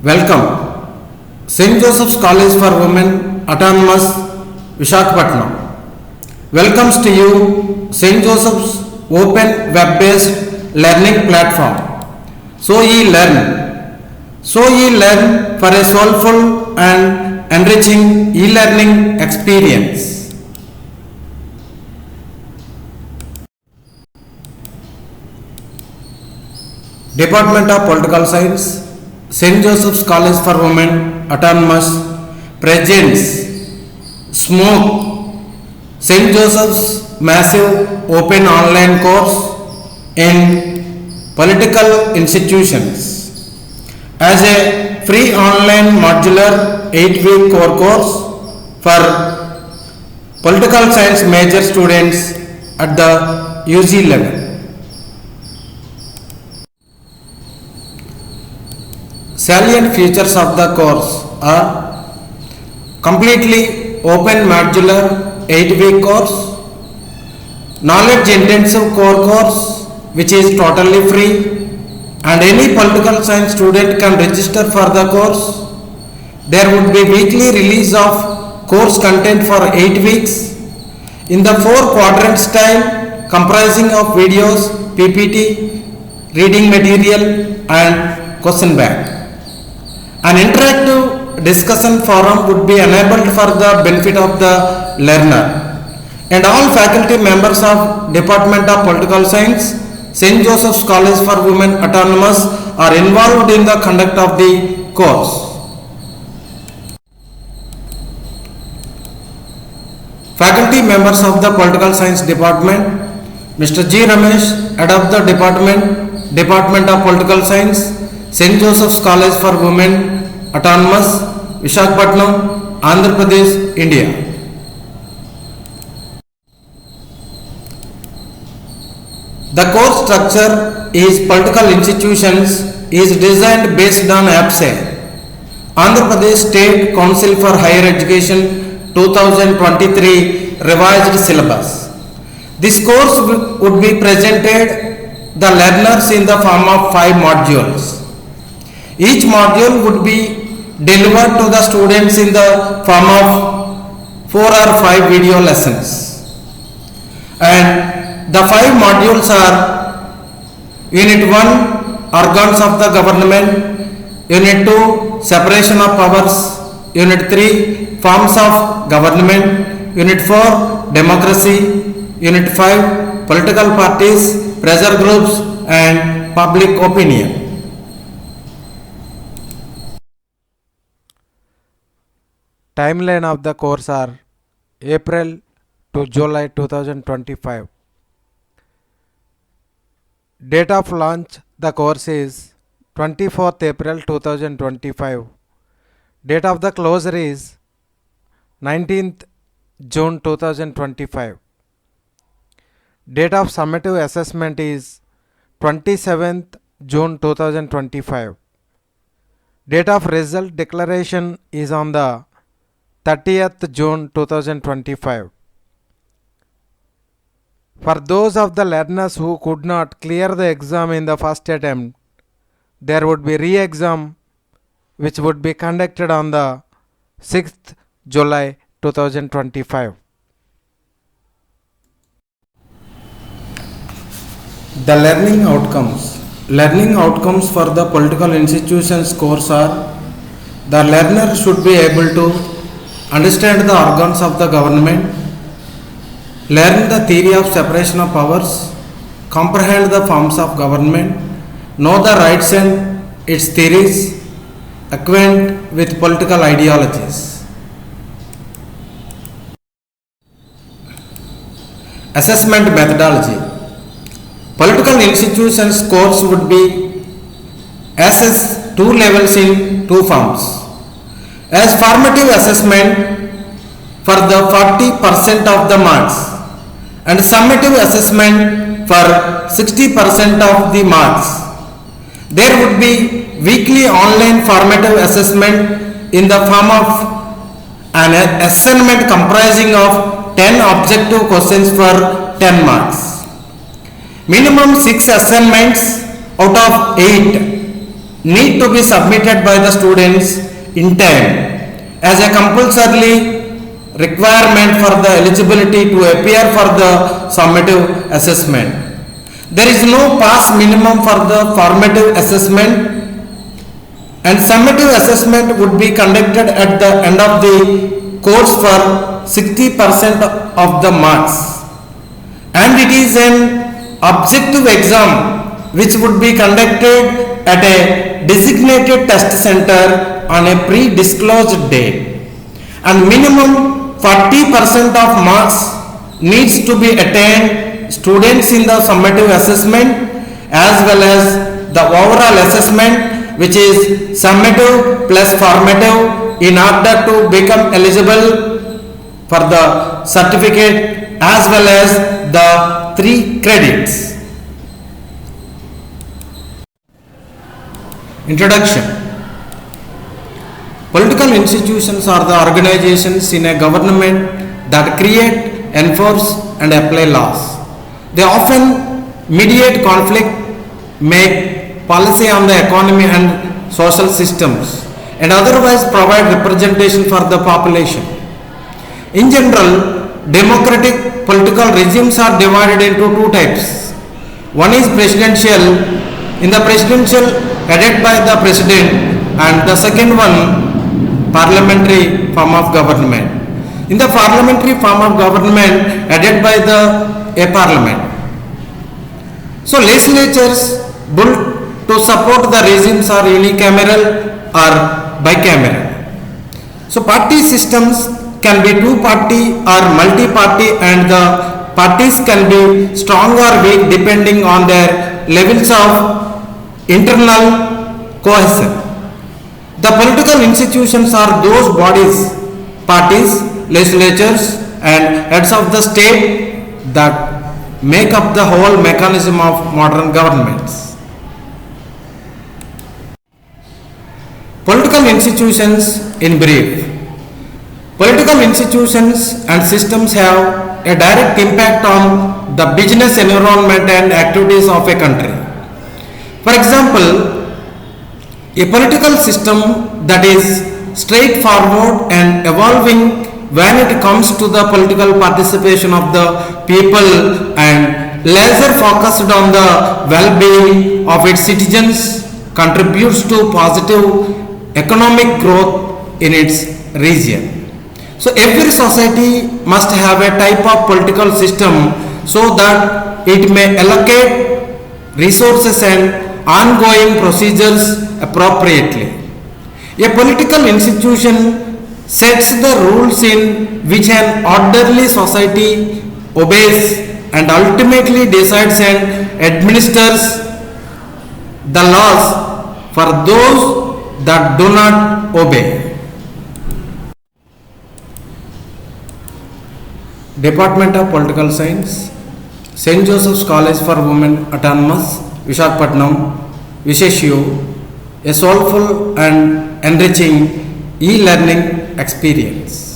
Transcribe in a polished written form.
Welcome. St. Joseph's College for Women, Autonomous, Visakhapatnam. Welcomes to you St. Joseph's open web-based learning platform. So ye learn. So ye learn for a soulful and enriching e-learning experience. Department of Political Science, St. Joseph's College for Women, Autonomous, presents Smoke, St. Joseph's massive open online course in political institutions. As a free online modular 8-week core course for political science major students at the UG level. Salient features of the course are completely open modular 8-week course, knowledge intensive core course which is totally free and any political science student can register for the course. There would be weekly release of course content for 8 weeks in the 4 quadrant style comprising of videos, PPT, reading material and question bank. An interactive discussion forum would be enabled for the benefit of the learner. And all faculty members of Department of Political Science, St. Joseph's College for Women Autonomous are involved in the conduct of the course. Faculty members of the Political Science Department, Mr. G. Ramesh, Head of the Department of Political Science, St. Joseph's College for Women Autonomous, Visakhapatnam, Andhra Pradesh, India. The course structure is political institutions is designed based on APSE, Andhra Pradesh State Council for Higher Education 2023 revised syllabus. This course would be presented the learners in the form of 5 modules. Each module would be delivered to the students in the form of 4 or 5 video lessons. And the 5 modules are Unit 1, Organs of the Government, Unit 2, Separation of Powers, Unit 3, Forms of Government, Unit 4, Democracy, Unit 5, Political Parties, Pressure Groups and Public Opinion. Timeline of the course are April to July 2025. Date of launch the course is 24th April 2025. Date of the closure is 19th June 2025. Date of summative assessment is 27th June 2025. Date of result declaration is on the 30th June 2025. For those of the learners who could not clear the exam in the first attempt, there would be re-exam which would be conducted on the 6th July 2025. The learning outcomes. Learning outcomes for the political institutions course are: the learner should be able to understand the organs of the government, learn the theory of separation of powers, comprehend the forms of government, know the rights and its theories, acquaint with political ideologies. Assessment methodology. Political institutions course would be assessed 2 levels in 2 forms. As formative assessment for the 40% of the marks and summative assessment for 60% of the marks. There would be weekly online formative assessment in the form of an assignment comprising of 10 objective questions for 10 marks. Minimum 6 assignments out of 8 need to be submitted by the students in time as a compulsory requirement for the eligibility to appear for the summative assessment. There is no pass minimum for the formative assessment, and summative assessment would be conducted at the end of the course for 60% of the marks, and it is an objective exam which would be conducted at a designated test center on a pre-disclosed date, and minimum 40% of marks needs to be attained students in the summative assessment as well as the overall assessment, which is summative plus formative, in order to become eligible for the certificate as well as the 3 credits. Introduction. Political institutions are the organizations in a government that create, enforce and apply laws. They often mediate conflict, make policy on the economy and social systems, and otherwise provide representation for the population. In general, democratic political regimes are divided into 2 types. One is presidential. In the presidential, headed by the president, and the second one, parliamentary form of government. In the parliamentary form of government, headed by a parliament. So legislatures built to support the regimes are unicameral or bicameral. So party systems can be 2-party or multi-party, and the parties can be strong or weak depending on their levels of internal cohesion. The political institutions are those bodies, parties, legislatures and heads of the state that make up the whole mechanism of modern governments. Political institutions in brief. Political institutions and systems have a direct impact on the business environment and activities of a country. For example, a political system that is straightforward and evolving when it comes to the political participation of the people and laser focused on the well-being of its citizens contributes to positive economic growth in its region. So every society must have a type of political system so that it may allocate resources and ongoing procedures appropriately. A political institution sets the rules in which an orderly society obeys and ultimately decides and administers the laws for those that do not obey. Department of Political Science, St. Joseph's College for Women Autonomous, Visakhapatnam, wishes you a soulful and enriching e-learning experience.